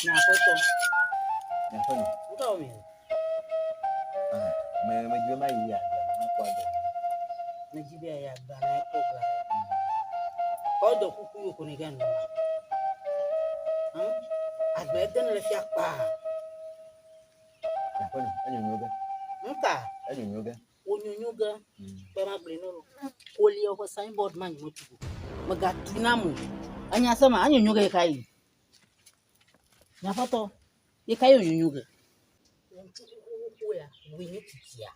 Nhà foto. Nhà phân. Đâu mi. Mà vừa mai gì à? Nó qua được. Na jibe ya gba na ko gba. Ko do kuku yo ko ni gan no. Agbe den le fi apa. Nhà phân. Anh nhung cái. Nka. Anh nhung cái. Onyonyo ga. Ba ma gbe no. Ko li o signboard man mo tugu. Maga tunamu. Anya sama anyonyo ga kai. Nya foto. Ye kai onyonyo ga. Ya, winyi titia.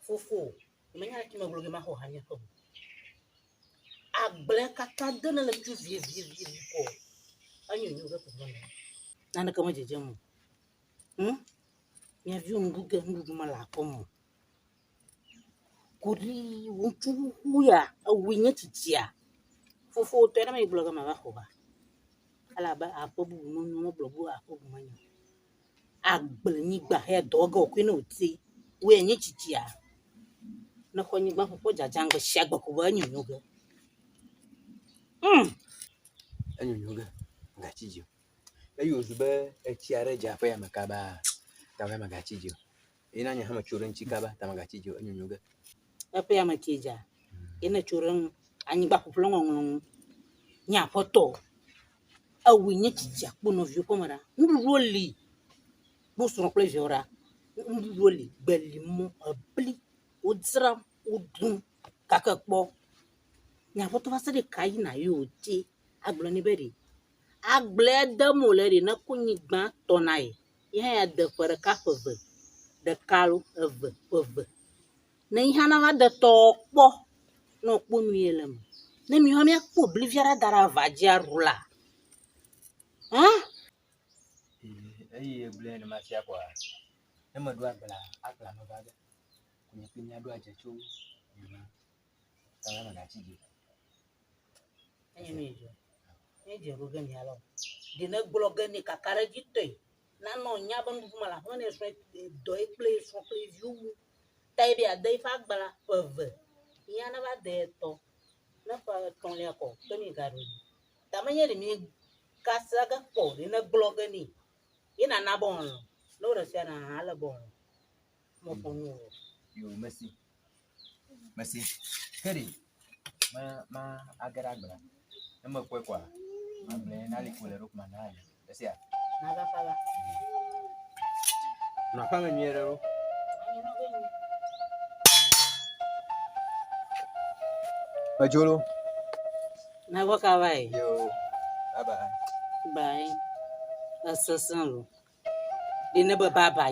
Fufu. Menya ki ma bloge ma ho hanya ko. Agble kaka dana la ju vie ko. Anyonyo ga ko bana. Nana kama jeje mu. Ya vi nguga ngugu mala ko mu. Kuri wontu huya winyi titia. Fufu to na ma bloge ma ba ho ba. Ala ba apobu no blogu apobu manya. Agble Nyigba he dogo ku no ti we nyi chichia na ko Nyigba popo jajangba shagba ko ba nyonyo ga Anyonyo ga ngachijio ayo zube echiare jafa ya makaba tawe magachijio ina nya hama churen chikaba tamagachijio anyonyo ga ape ya makija ina churen Anyigba popo ngong nya foto awi nyi chichia ko no view ko mara nduroli bo sople jora nduroli gbelimu abli odram odun kakakpo nya foto fa sede kai na yo ti agble ni beri agble damo le ri na ko Nyigba tonai ya de per ka pove de kalu eve na ihana ma de tokpo no kpo nuelem na mi ho mi akpo bliviara dara vadia rula ayi blend ma sia kwa ema do akla no baga kunya pinya do ajechu tawe magachijio emejo eje go gani alo de na bloga ni kakara jitoi na no nya ban bu mala ho ne so do e play view tai bi adai fa gbala pove ya na ba de to na fa ton le ko to mi garo ta manya de mi kasaga ko de na bloga ni ina na bon no ra sia na ala bon mo ko no yo merci keri ma agara gbala ema kwa able na likule rukma na ya sia na ga fala na fama nyero Majolo na go ka vai yo bye bye asasan lo de ne baba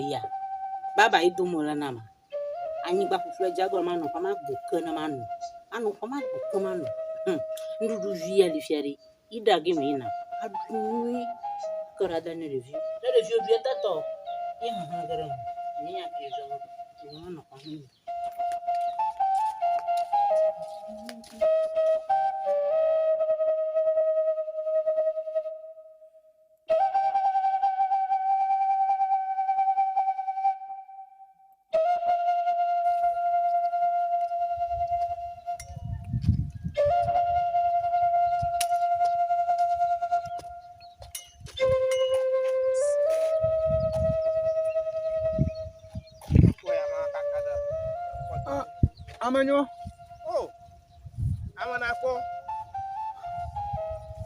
do mo la na ma Anyigba popo jago ma no pa ma gbo na ma no anu pa ma gbo ma no ndudu vi ali fiari ida gi mi na adui kora da ne review bi tato ye ha gara ni ya ke zo no no pa ni Amanyo amana ko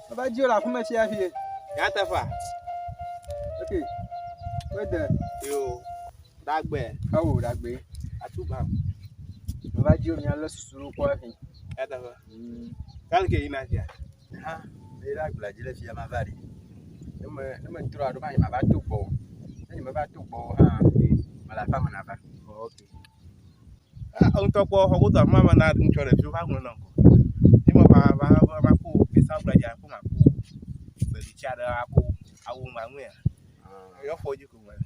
baba jiola kuma sia fie ya tafa okay wede yo dagbe awo dagbe atuba baba jio mi alo susuru ko fi ya tafa kalke ina dia ha le dagla jile fie ma bari neme tro ado ba ma ba tukbo ni ma ba tukbo ha mala fa mana ba okay on topo hogudo mama na nchore fi fa gun nko ni mo ba ko pesa blaja ko ma ko be di chara ko awu ma nwe yo foji ko male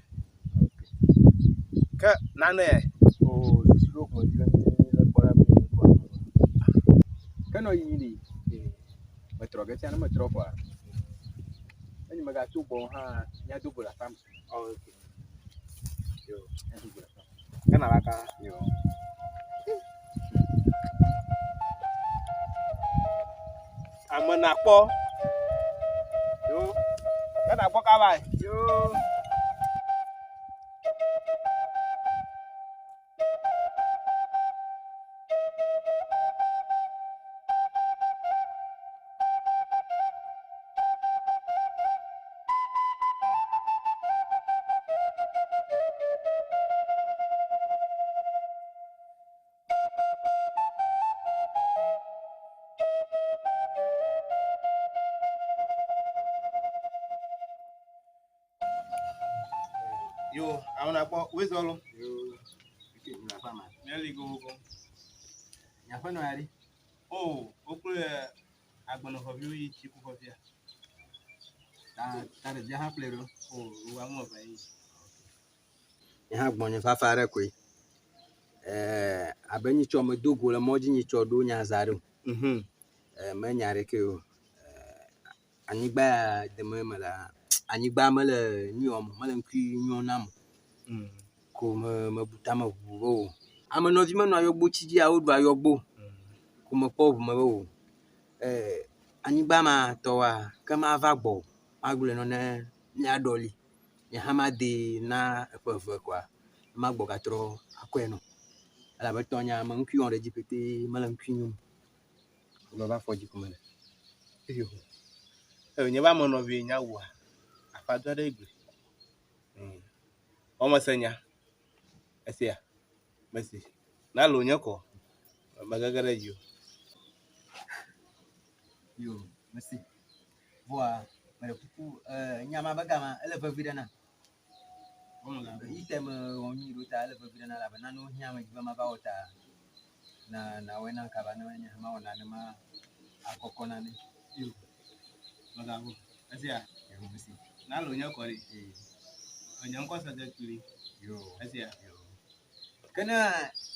ka nane o susuru ko jile le pora mi ko kano yini metro ga tiana metro kwa ni maga tukbo ha nya dubula fam okay yo nya dubula kana baka yo Amanakpo. Yo. Kana kpo ka bai. Yo. Yo, amanakpo. Where's all? Yo. Okay, na fama. Nearly go. Ya fa no ari. Oh, okule agbono for you chiku for here. Ta de ha plero. Oh, wa mo bai. Ya gbonye fa fare kwe. Abenyi choma dogo la moji nyi chodo nya zaru. Me nyare ke o. Anyigba de me mala. Anyigba mala nyom, mala nkwi nyonam. Ko me buta ma buwo. Amano vi mano ayogbo chiji a odu ayogbo. Ko me po me wo. Anyigba ma to wa kama avagbo. Agule no ne adoli. Ya hamade na epeve kwa. Magbo katro akweno. Ala betonya ma nkwi on rejipete mala nkwi nyum. Baba foji kumele. Yo. Nyeba mo no vi nya wa. Afado da igwe. O masenya. Esia. Merci. Na lo nyako. Magagara yo. Yo, merci. Boa, mere pupu nyama bagama ele vavidana. Item onyi ruta ele vavidana la banano nyama jibama baota. Na wena kabana nyama wana nema akokona ne. Yo. Magabo. Esia. Yo, merci. Na lo nyako ri. Onyanko sa de kuri. Yo. Esia. Yo. Kana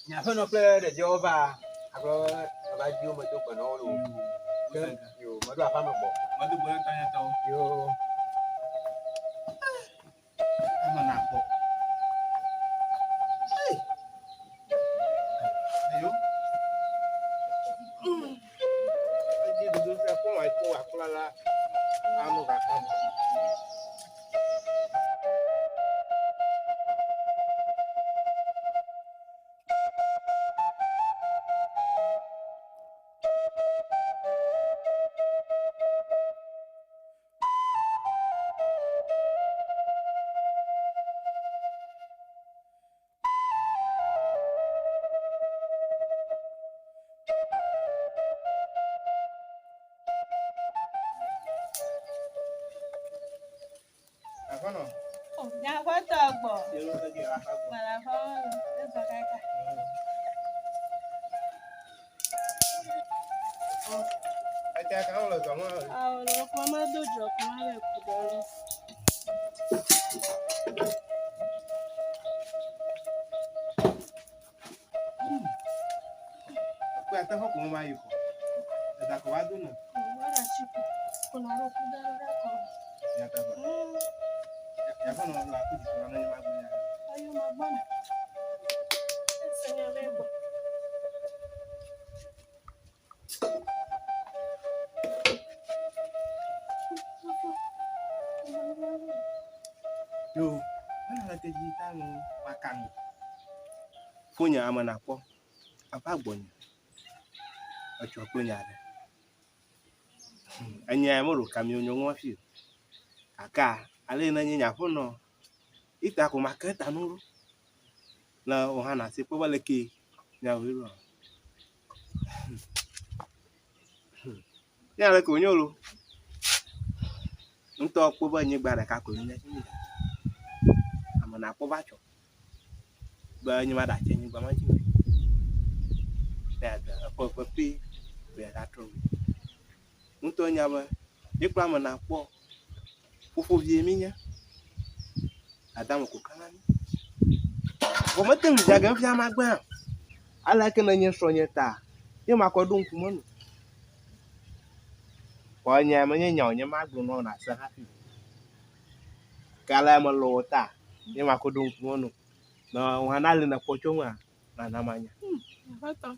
nyafa no play de Jehova. Agro abadio mo to kono lo. Yo, madu afama bo. Madu boy tanya tao. Yo. Amanakpo. Ayo. Aji dudu se ko wa ko akulala. Anu ka kan. Akono. Oh, ya kwata agbo. Yelo se ki ra ka go. Mara fa eso kaka. Aja ka lo so mo. Ah, lo kuma dojo kuma le kudoro. Ku ata ho ko ma yiko. Da ko wa do na. Wala chiku. Kuna ro kudoro da ko. Ya ta ba. Ya kono la ku ji ko na ni ma gbe ya. Ayo magbona. Eso ya bebo. Yo, mana la te ji ta no makan. Funya amanakpo. Apa gbonye. Ocho ko nya de. Anya mo ro kami onyo nwa fi. Aka, ale na nya fo no. Ita ko maketa nuru. Na ohana se po bale ke nya wiro. Ya le ko nyolo. Nto po ba nyi gbara ka ko nya ni. Amanakpo ba cho. Ba nyi ma da che nyi ba ma chi. Da po pi be da tro. Nto nya ba ikpa amanakpo. Fofo vie minya. Adam ko kana ni. Ko matin jaga fi amagba. Ala ke na nyi sonye ta. Ye makodo nkumo no. Ko nya ma nya nya magbu no na sa ha fi. Kala ma lo ta. Ye makodo nkumo no. Na wana le na pocho nwa na namanya. Kwata.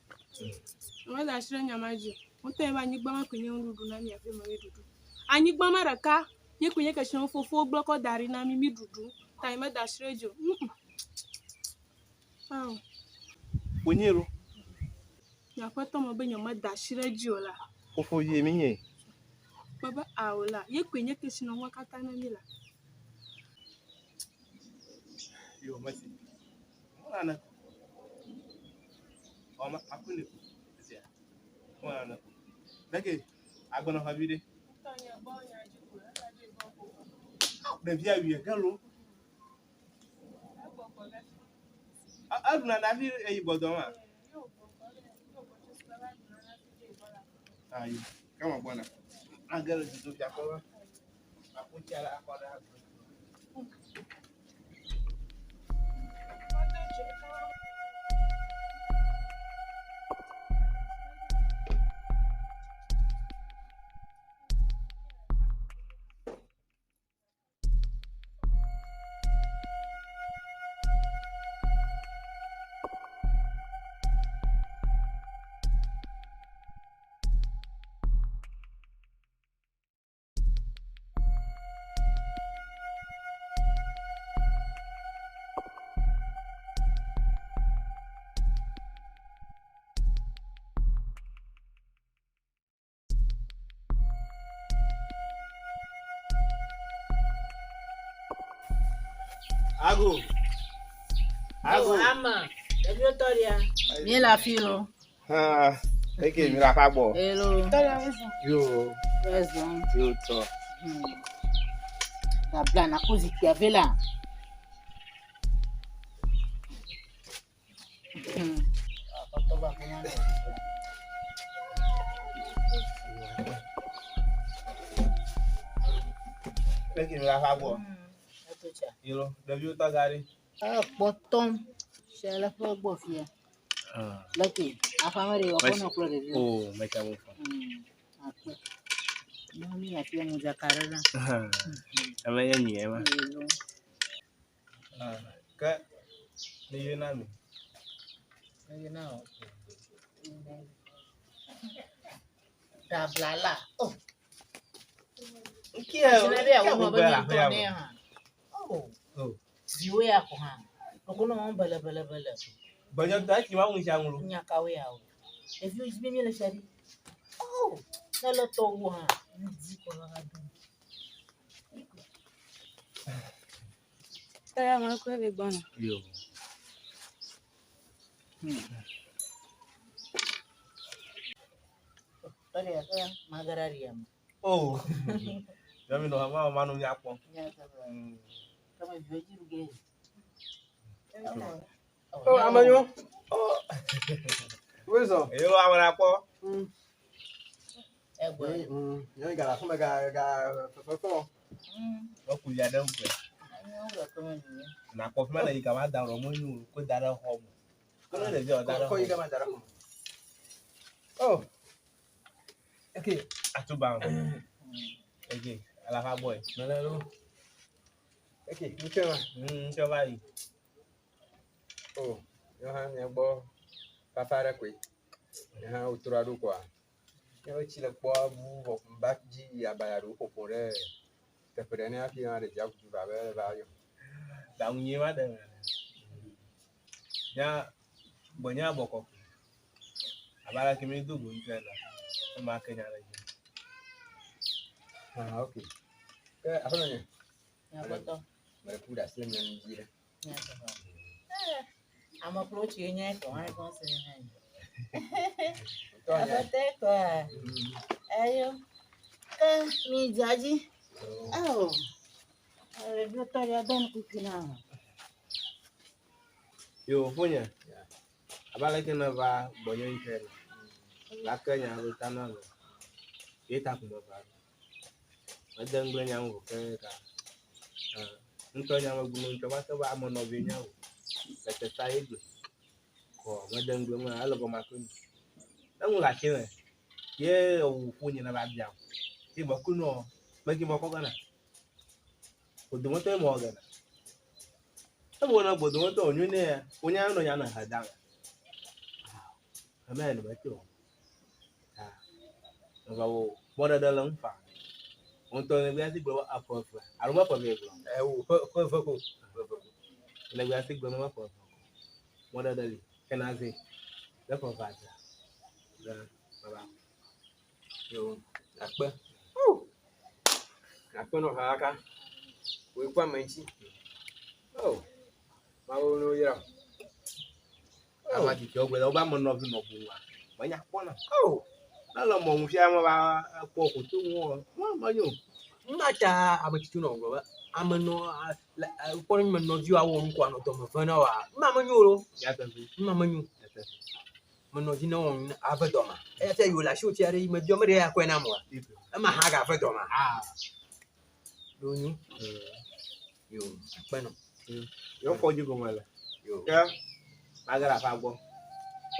Wala shire nyamaji. Ote ba Nyigbanya kwenye ndudu na mi afi mami dudu. Anyigbanya raka ye kwenye ke shon fofo bloko dari na mi dudu. Ta ime da shrejo. Ah, Kwenyero. ya kwato mo be nyoma da shrejo la. Ofo ye mi ye. Baba aola ye kwenye ke shon wakata na mi la. Yo masi. Mwana. Oma akuni. Sia. Mwana. Dake agbona habide. Tanya bonya jiku la da de bo. De via wi galo. Aduna na fi e ibodo wa. Ayi. Kama bwana. Agalo jitu vya kwa. Akuchara akoda. Ago. Ago ama. Ebio toria. Mi la filo. Ha. Eke mi la fa bo. Hello. Toria wezo. Yo. Raison. Yo to. La plan à cause qu'il y avait là. Eke mi la fa bo. Yo. Devio to gari. Ah, bottom. C'est la fois bofia. Lucky. A family wa kono kula de. Oh, mecha mo fa. Après. Non, mi la fille mo jacarela. Ame ye ni e ma. Ka ni yo na mi. You know. Da blala. Oh. Ki e o. Sinabe ya wo ba la mi to ne ha. Oh. Oh. Biwe ya ko ha. Okono mo bala. Banyo ta ki ma un shangulu. Nyakawe ya wo. If you be me le shari. Oh. Na lo to wo ha. Ndi ko la do. Toria ma ko be gbona. Yo. Toria magararia. Oh. Yami no ma ma no nya po. Kama vyoji ruge. Oh, amanyo. Oh. Wezo. Yo amara po. Egwe. Yo igala kuma ga fofo. O ku ya dan pe. Na ko fma na yi ka ma da ro mo nyu ko da ra ho mo. Ko na de bi o da ra. Ko yiga mandara ko. Oh. Okay. Atuba. Okay. Ala fa boy. Malalo. Okay, mchema. Se vai. Oh, yo ha nyagbo papara kwe. Yo ha uturadu kwa. Yo chile kwa bu mbakji abayaru popore. Tepere afi ha de jagu ba ba yo. Da unye ma de. Ya bonya boko. Abara kimi dugu ntela. Ma kenya la. Ah, okay. Ke apa namanya? Nyakoto. Mereka udah slim yang gila. Nyakoto. I'm approach you nya ko ai ko se nya. Abate ko. Ayo. Mi jaji. Oh. Ebio toria don kukina. Yo punya. Abala kena ba bonya ntela. La kenya lo tanalo. Eta kuma ba. Madan gbenya ngo ke ka. Ntonya magumo ntoba to ba mo no benya wo. La te sai do. Ko madan gbema alo ko makuni. Dan la kene. Ye o punya na ba bia. Ti ba kuno. Ba ki ba ko kana. O do mo to mo gana. Abo na bodo mo to onyu ne. Onya no ya na hadan. Amen ba ti o. Ngau moda dalam fa. Untuk biasa gua apa? Aruma apa bego? Foko. Le biasa gua apa? Moda dali. Kenasi. Da fa fa. Da baba. Yo, akpa. Akpa no haka. We kwa manchi. Oh. Mawo no yira. Ama di kyo gwe oba mo no bi no bu wa. Manya pona. Oh. Na lo mo mfi ama ba ko ko tu wo. Mo manyo. Mata abachitu no ngoba. Amano kwa ni mano jiwa wo nkwa no to mafana wa. Mama nyoro. Ya tafi. Mama nyu. Ya tafi. Mano jina won abadoma. Ete yo la shoti are me jomre ya kwena mo. Ama haga abadoma. Ah. Donyu. Yo, akpa no. Yo foju go mala. Yo. Ya. Agara fa go.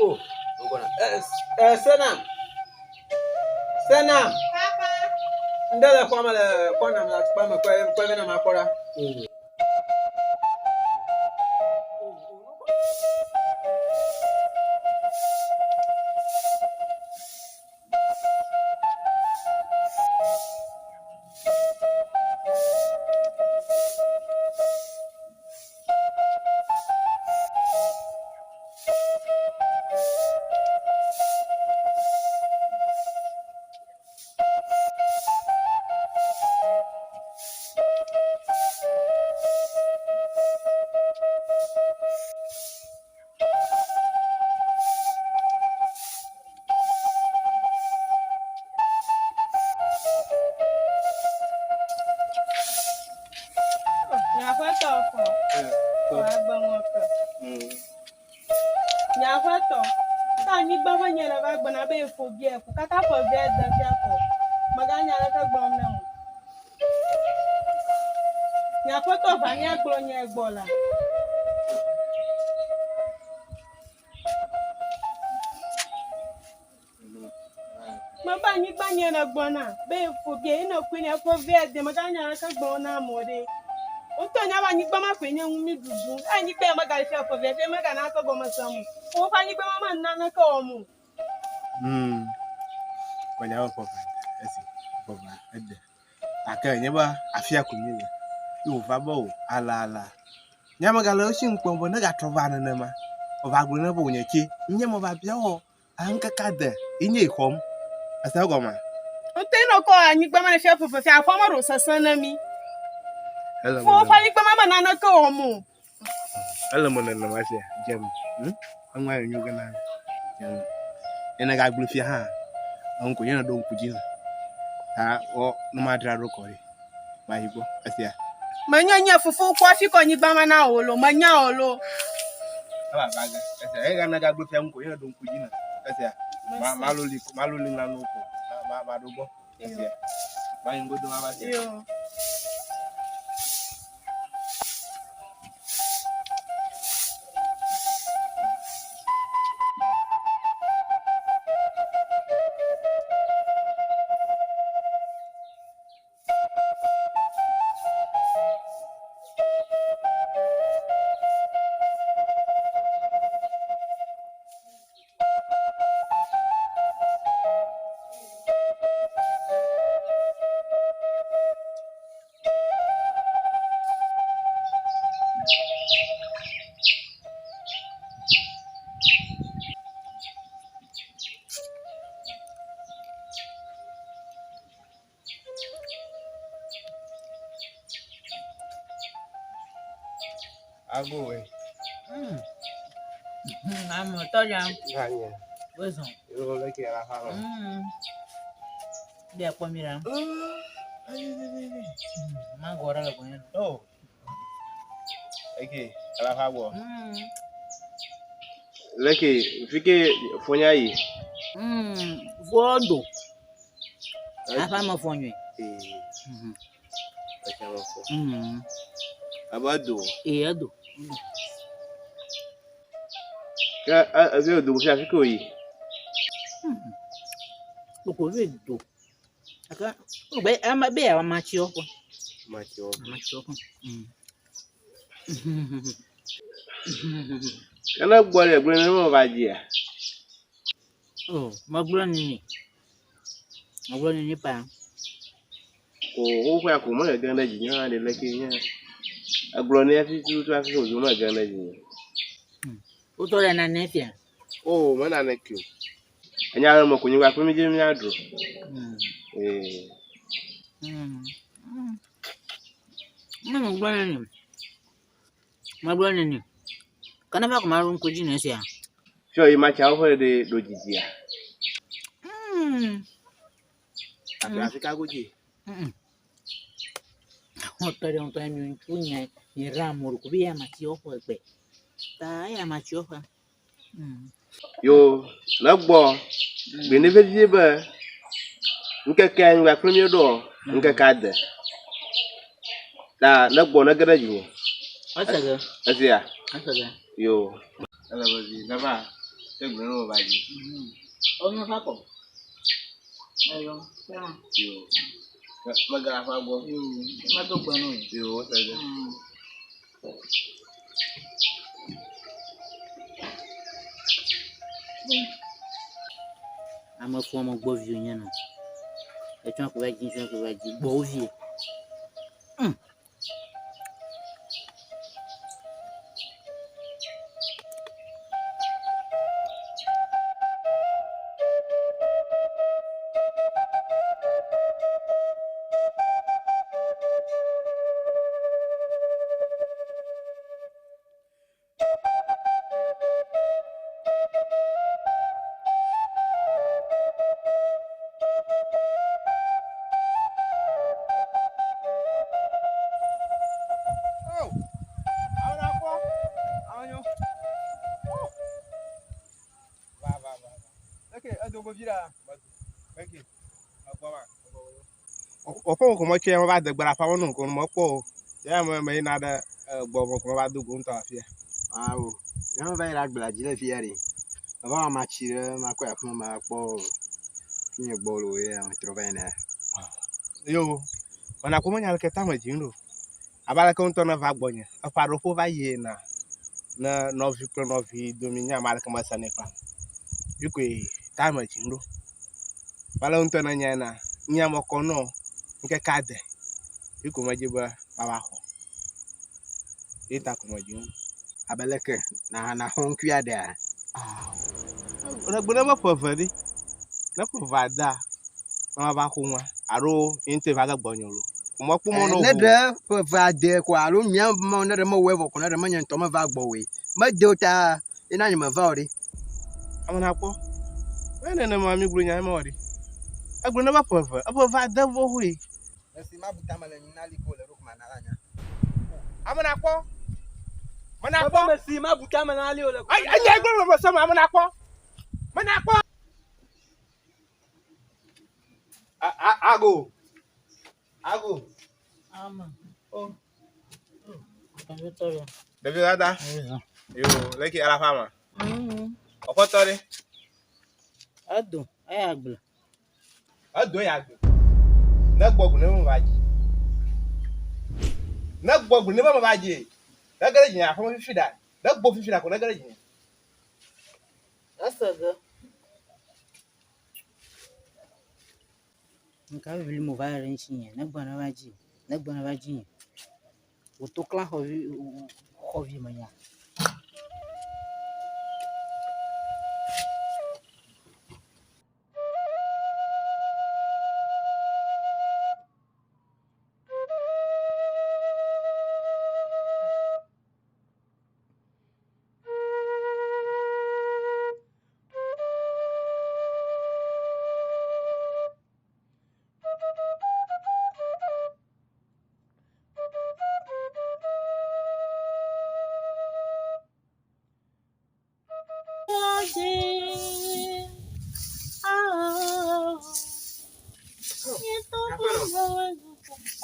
Oh, ngona. Senam. Papa. Ndala kwa mala kwa na mla tukama kwa na makora. Nyafoto ko. Wa gbanwoka. Nyafoto. Ta ni gbama nyere ba gbana be fo bi e ku kata fo be da bi ako. Maganya la ka gbam na mu. Nyafoto ba nya gbo nya egbola. Maba Nyigbanya na gbona be fo bi e na ku nya fo be de maganya la ka gbon na mo de. Oto nya ba Nyigbama pe nya wu mi dudu. Anyigba ma ga fe fo be fe ma ga na ka go ma samu. O fa Nyigbama ma na na ka o mu. Banya wa papa. Esi. Papa. Ede. Aka nyeba afia kumile. Yo fa bo ala. Nyama galo shin kwombo na ga trovana na ma. Oba gbo na bo nyeki. Nyama ba bia ho. Anka kada. Inye ikom. Asa go ma. Oto no ko Nyigbama na fe fo fe afo ma ro sasan na mi. Hello. Fo fa Nyigbama ma na na ka o mu. Hello mo na ma se. Jem. Anwa nyu gana. Jem. Ena ga gbo fi ha. Onko yena don kujina. Ha o no ma dra ro kori. Ma hibo. Asia. Manya fufu kwa fi ko Nyigbama na olo, manya olo. Aba baga. Asia e ga na ga gbo fi onko yena don kujina. Asia. Maloli na no ko. Ma do bo. Asia. Ba ngo do ma ba se. Yo. Ago we. I'm toya. Ganya. Weso. Yo le que la fa. Dia kwa mira. Magora la kwa. Oh. Okay, la fa bo. Leke fike fonya yi. Vodo. Afa ma fonye. Achama fo. Abado. Ado. Ka azo do fi afiko yi. Oko vedo. Aka be ama be ama chioko. Machioko. Kana gbore gbore na mo ba ji ya. Oh, magbura nini. Agora nem para. O kwa ko ma ga na ji nya de leke nya. Agro ne fi tu tu afi o ma ga na ji. O to na nefia. Oh, ma na na kyo. Anya mo ko nywa ko mi je mi adro. Eh. Agora nem. Agora nem. Kana ba ko marun ko jina sia. Sure you ma cha ho de do jiji a. Africa go ji. O to de on to mi ntunya ni ramor ko bi ya matio ho pe. Ta ya matio fa. Yo, na gbo. Be ne be ji ba. Nke ka nywa ko mi do. Nke ka de. Da na gbo na gada ji. Asaga. Asia. Asaga. Yo. Ala ba ji na ba. Te gbo no ba ji. O no fa ko. Ayo. Yo. Maga fa gbo. Ma do gbo no. Yo, asaga. Ama fo mo gbo vi yen no. E tun ko ba ji gbo vi. Oh. Ahora ko. Anyo. Va. Okay, ado go vira. Okay. Agba ma. Opo ko mo che mo ba de gbara fa wonu ko mo po. Ya mo me na da gbo mo ko ba du gun ta afia. Awo. Yan va ira gbla jile fi yari. Aba ma chire ma ko ya fun ma po. Ni gbo lo ye an trova ina. Yo. Ona ko mo nya ke ta ma jinro. Abala ko nto na va gbonya. Afa ro fo va ye na no vi pro no vi dominya mal ka ma sane pa. Ikwe ta ma jinro. Bala nto na nya na nya mo ko no nke ka de. Ikwe ma jiba baba ho. Ita ko ma jinro. Abeleke na hon kwia da. Ona gbona ma povadi. Na povada. Ma ba ko nwa. Aro inte va ga gbonyolo. Mo po mo no. Ne de va de kwa ro mia mo ne de mo wevo ko ne de mo nto ma va gbo we. Ma de ta ina ni ma va ori. Amana po. Ene na ma mi gburu nya ma ori. Agbona ma pova. Apovada vo hui. Si ma buta mala ni na liko le ro ma na nya. Amana po. Mana po. Ma si ma buta mala ali o le. Ai gburu mo so amana po. Mana po. Ago. Ama. Oh. Victoria. Devi ada. Yo, leki ala fama. Oko tori. Ado, ay agbla. Ado ya agbe. Na gbogun ne mo baji. Na gbogun ne mo baji. Na gare jin afo fifi da. Na gbo fifi da ko na gare jin. Asaga. Nka vili mo va renchi yen. Na gbona baji. O to kla hovi manya.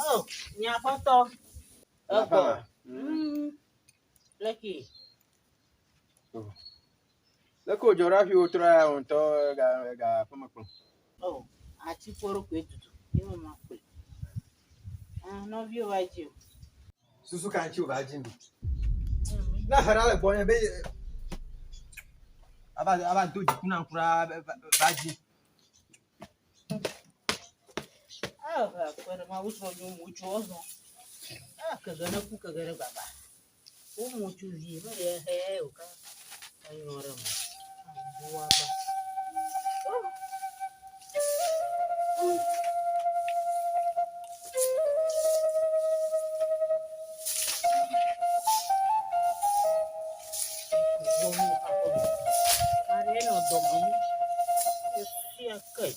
Oh, nya foto. Apa? Lucky. Leko geography o tra on to ga fama ko. Oh, ati poro ko etutu. Yo ma pe. No vi o vaji. Susu kan chi o ba jin bi. Na hara le gbo yan be aba doji kuna kura ba ji. Para ma uso de mucho oso. Kagana ku kagana baba. O mucho vi, mas o cara. Aí ora ma. Boa ba. Vamos a comer. Arena do mano. Esse aqui.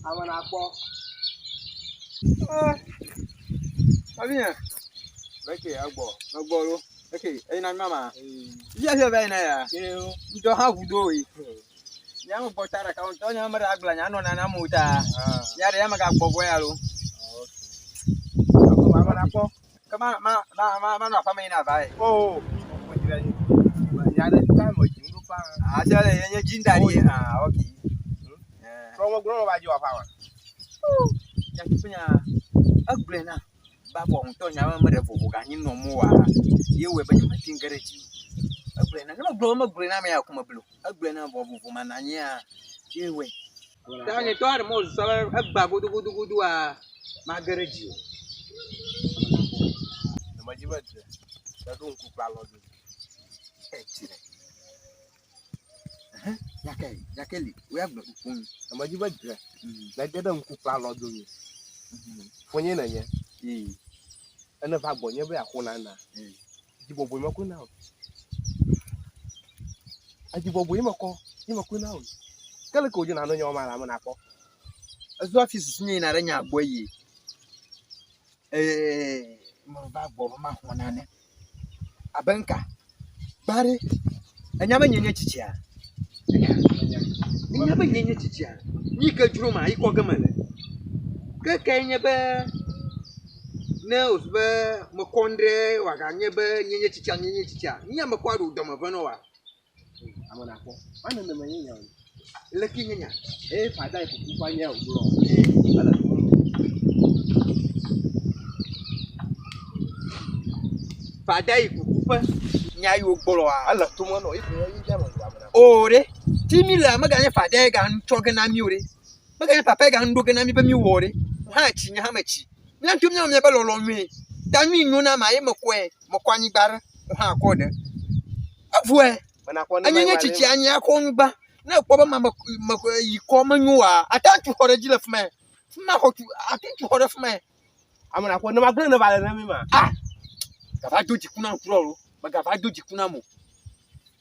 Ama na akpọ. Abia. Beke agbo. Agboro. Okay, na mama. Iya se ba na ya. Ndo ha gudo yi. Ya mo botara ka on to nya mara agla nya no na muta. Ya re ma ga gbogbo ya lo. Okay. Ama na akpọ. Kama ma na fa me na ba. Oh. Ya da ta mo jingu pa. Se le yenye jindari. Okay. From grow ba ji wa fa wa. Ya kipunya agble na ba bo to nya ma re fu ga ni no mu wa ye we ba ni ma tingare ji agble na ma agble na me ya kuma blu agble na bo bu ma na nya ye we ta ni to ar mo so agba gudu ma gare ji Na ma ji ba de. Da do ku pa lo do. tire yakeli we agble ku Na ma ji ba de. Na de da ku pa lo do ni. Fonye na nye. Ana ba gbo nye be akuna na. Jibobo me ko na. Ajibobo me ko na. Kale ko ji na no nyo ma na mo na ko. azu office sunye na ranya agbo yi mo ba gbo ma hona ne abanka bare anyama nyenye chichia anyama nyenye chichia ni ka juro ma iko gamale ka kenye be na usbe mo kondre wa ga nye be nyenye chichia nya me kwado do mo bano wa Amo na ko. Ana na ma nya. leki nyenya Fada ko ku pa nya o bro. Ala ko. fada ikukupa nya yo gboro wa Ala to mo no ife yin ja mo wa na. ore timila maganya fada ga nchoge na mi ore maganya papa ga ndoge na mi ba mi wore ha chinya ha machi nya ntum nya me ba lolo nwi da nwi nyu na ma ye mekwe mokwani gbara ha akode afue Mana ko na anyanya chichi anya ko ngba na kwoba ma yi ko manyua atantu hore jile fme fma hotu atantu hore fme Amo na ko na ma gbe na ba na mi ma. gava doji kuna nkrolo magava doji kuna mo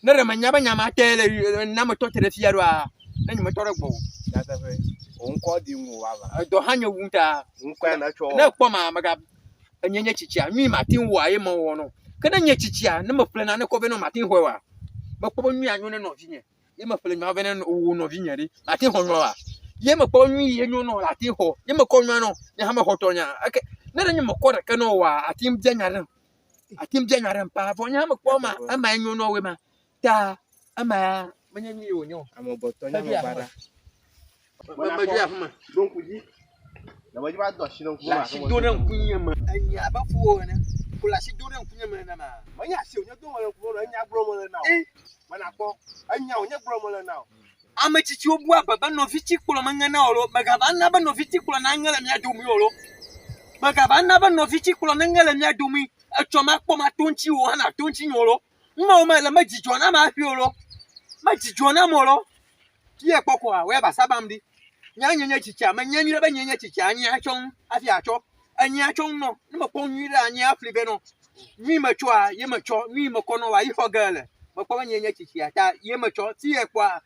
nere manyaba nyama tele na moto tere fiarwa na nyama tore gbo Ya ta fe. O nko di nwu wa ba. do hanya wunta Nkwa na cho. na kpo ma maga anyanya chichia nwi matin wo aye mo wo no kana nya chichia na mafle na ne ko be no matin ho wa makpo nwi anyo ne no vinye ye mafle ma be ne wo no vinye ri matin ho no wa ye makpo nwi ye nyo no latin ho ye makko nwa no ne ha ma hotonya ake nere nya makko re kana wa atim janyare mpa fo nya makpo ma ama nyo no we ma ta ama manya nwi yo nyo Amo boto nya mo bara. ma ju afuma Don ku ji. Na ma ji ba do shi don ku la ma. si dona nkunya ma anya ba fu na kula si dona nkunya ma na ma Ma nya se o nya do mo ku no nya bro mo na o. Mana ko anya o nya bro mo na o. amachichi obu ababa no fiti kulo mangana olo magaba na ba no fiti kulo na ngala mya dumi olo magaba na ba no fiti kulo na ngala mya dumi achoma kpo ma tonchi wo hana tonchi nyolo mma o ma la majijo na ma fi olo majijo na molo tie kpoko a we ba sabamdi nyanya chicha ma nyanyira ba nyanya chicha anya achon afi acho anya achon no ma ko nyira anya afli be no mi ma cho a ye ma cho mi ma kono wa yi hogale makwa nyenya chichi ata ye macho tie kwa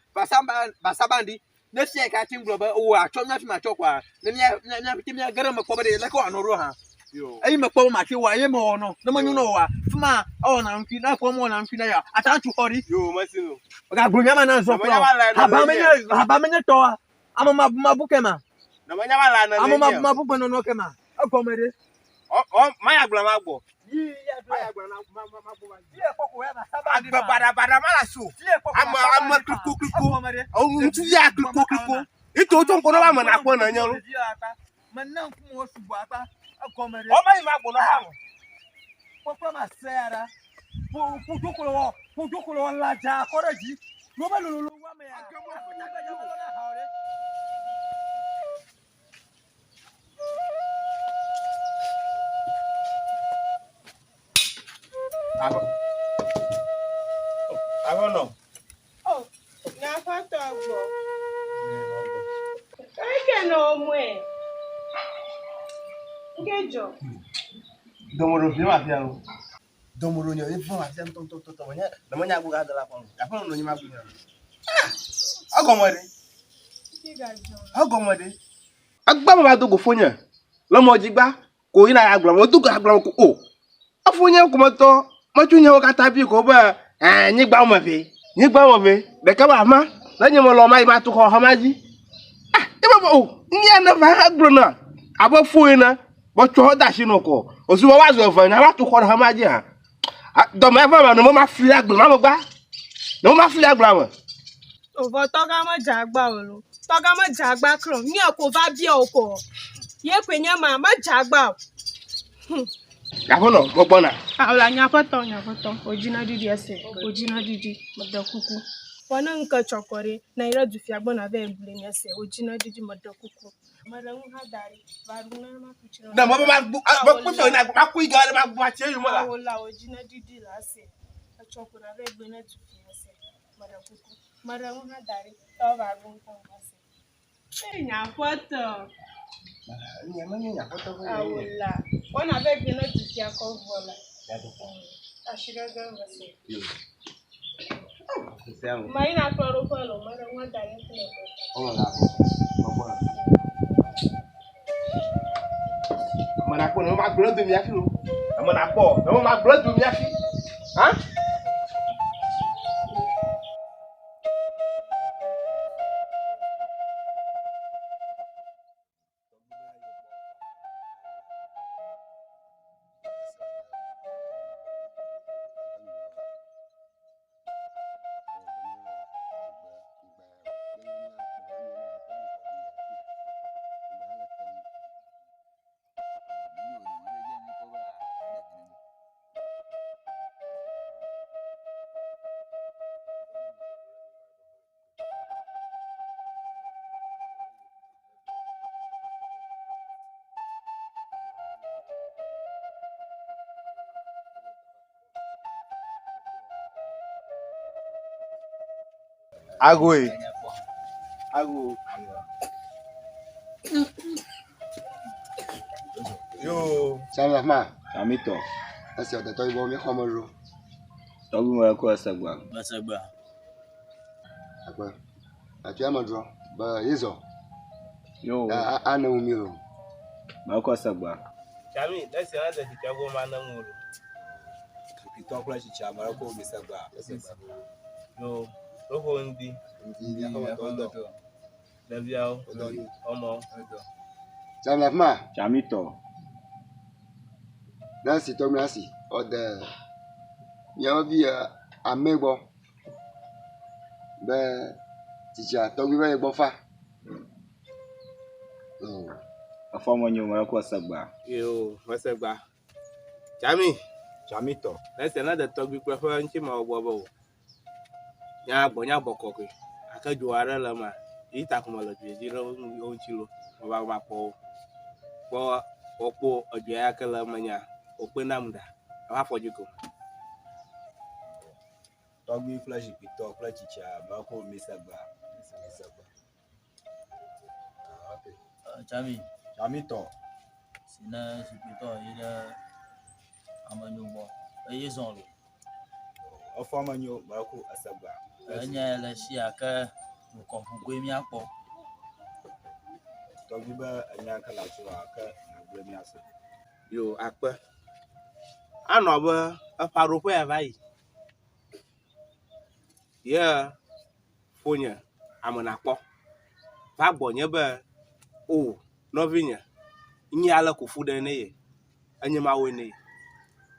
basabandi ne sie ka tin globa o acho nya fi macho kwa ne nya piti nya gara makwa de la ko anoro ha Yo. ayi makwa ma fi wa ye mo no ne manyu no wa fuma o na nfi na ko mo na nfi na ya ata tu hori Yo masino. ga gronya ma na so pro haba menya to amama mabuke ma Na ma nya ba la na. amama mabuke no no ke ma akomere O ma ya gba ma gbo. yi ya do Ma ya gba na ma gbo ba. tie koko we basabandi Agba bara ma la so. Ama kuku. O ntu ya kuku. Ito to nko no ba ma na ko na nya lo. Maintenant, comment on se voit pas comme O ma ni ma gbono ha mo. pourquoi ma sœur pour tout qu'on la ja AKODOR JUDE no ba lo wa me ya Abo no. Oh, na photo agbo. Eke no mwe. Ngejo. Domoro fi ma fi anu. Domoro nyo e fun ati ton nya. Na mo nya gbo ga dala pon. Ya fun no nyi ma gbo nya. Agomode. Agomode. Agba ma do go fonya. Lomo jigba ko ina agba mo do go agba ko o. Afonya ko mo to mo chunya o kata bi ko ba nyigba mo fe. Nyigba mo fe. De ka ba ma. Na nyi mo lo ma iba to ko ha ma ji. Iba o. Ni na va agbo na. Abo foina. But to hold that she no ko. Osu wa zo fa na wa to ko ha ma ji ha. Do me fa ma no ma fi agbo ma mo gba. No ma fi agbo ma. Ovo toga mo jagba olu. Toga mo jagba kro. Ni ko va bi oko. Ye kwenye ma jagba. Ya fo no gbogbo na. Ala nya photo. Ojina didi ese. Ojina didi madakuku. Wana nka chokore na ira du fiagbo na be mbule ni ese. Ojina didi madakuku. Mara ha dari. Varuna ma kuchiro. Na mo ma ku so na ma ku iga ma bu ma che yu mo la. Ola ojina didi la ase. Achoko na be gbe na tu fi ese. Madakuku. Mara ha dari. To varun kan ase. Nya photo. Nya photo. Awula. Wana be gbe na tu fi akovola. Ashiraga wase. Maina kloro palo, mara wa dari Oh la. Mana ko no ma gro do mi afi o. Amana po, no ma gro do mi afi. Ha? Ago. Yo, Salah ma Chamito. asi o de to ibo mi ko mo ro Tobi mo ko asagba. agba ati amadro ba yezo Yo, ana umi ro ma ko asagba. Chami, let's say that the chago man na ngoro. pito kula chi cha mara ko mi sagba Yo, loko ndi, ndi ya ko to Daviao, Omo. Salah ma Chamito. nasi to mi asi o de yan bi amegbo be ticha to bi be gbo fa Afamo nyo ma ko asagba. Yo, Masagba. Chami, Chamito. let's say that the talk be prefer nchi ma ogbo. Nya boko ko. Aka juara la ma. Ita kuma lo bi jiro o chilo. Ba ba po. Po opo oje aka la manya. Ope namda. Wa fojiko. Tobi flash pito flash cha ma ko mi sagba. Chami, Chamito. sina sipito ida amanyubo. Ayezonlo. Afamo nyo ma ko asagba. Anya la shiaka nukompugwe mi akpo. Tobi ba anya kala so aka na gbe mi ase. Yo, akpa. Ano ba aparo po ya bai. Yeah. Fonya amana kpo. Ba gbonye ba o novinya. Nyi ala ko fude na ye. Anya ma we ne.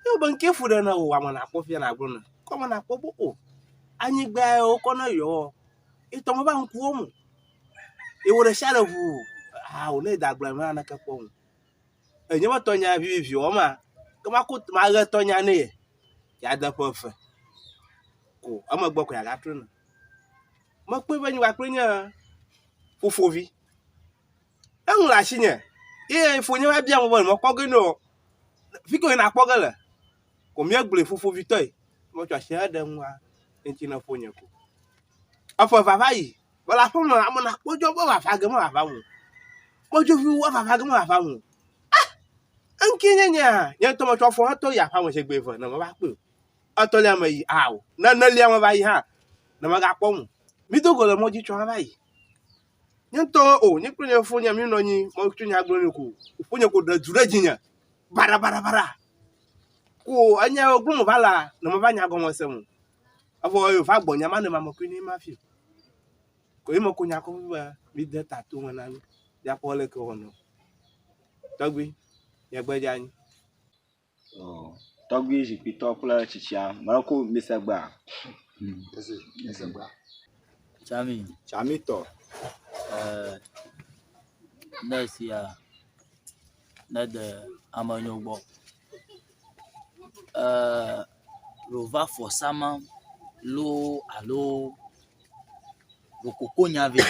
Yo ban ke fude na o amana kpo fia na agbo na. Ko amana kpo bo o. Anyigba o ko na yo. Ito mo ba nku o mu. E wo de share fu. ah o le dagble ma na ke po enye ma tonya vivi o ma ke ma ku ma re tonya ne ya da po fe ko ama gbo ko ya ga tru na ma pe be ni wa pre nya fofovi en la shinye e fo nya bia mo mo ko ge no fiko na ko ge le ko mi agble fofovi toy mo twa sha da nwa enti na fo nya ko afọ bàbá yìí wọ́n la fún mi àmọ́ na kójọ́ bọ́ bàbá gẹ́mọ́ bàbá wọn kójọ́ fi wọ́ bàbá gẹ́mọ́ bàbá wọn ń kí yẹn tọmọ tó fọ́ tó yà fáwọn ṣe gbé fún ẹ̀ náà wọ́n bá pè ọ́ tó lé ọmọ yìí àwọ̀ náà lé ọmọ báyìí hàn náà wọ́n ga pọ̀ wọn mi tó gòlò mọ́jú tó wọn báyìí yẹn tó o ní pínlẹ̀ fún yẹn mi nọ yín mọ́ tún yẹn agbóni kò fún yẹn kò dẹ̀ dúró jìyàn bàràbàràbàrà kò ẹ̀yẹ ogbó mọ̀ bá la náà mo bá yẹn agọ́ wọn sẹ́wọ̀n afọ Yorùbá gbọ̀ yẹn má ní ma mọ̀ pé ní má fi ko imo ko nya ko ba mi de tatu wana mi ya pole ko no togbi ya gbeja ni Oh, togbi ji pito kula chicha marako misagba. Chami To. Nasia na de amanyogbo rova forsama lo alo rokokonya ve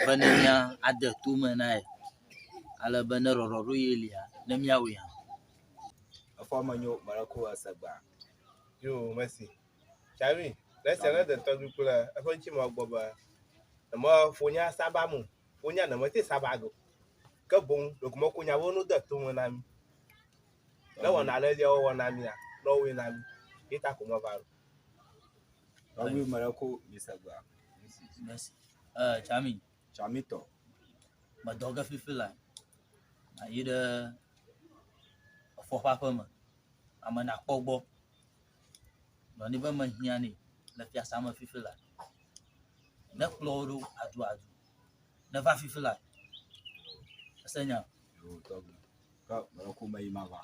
vanenya ade tumena ala bana rororo yelia na miawe ya Afọ manyo marako asagba. yo merci chami let's say the togbi kula afọ nchi mo gbo ba na mo fonya sabamu fonya na mo te sabago ka bon do mo kunya wonu de tumena mi na wona le dia wona mi ya no we na mi ita ko mo ba Togbi marako misagba. merci Chami to. madoga fifila na yida fo papa ma amana kpogbo no ni ba mahiani na fia sama fifila na kloro adu na va fifila asenya Yo togbi. Ka marako mai mava.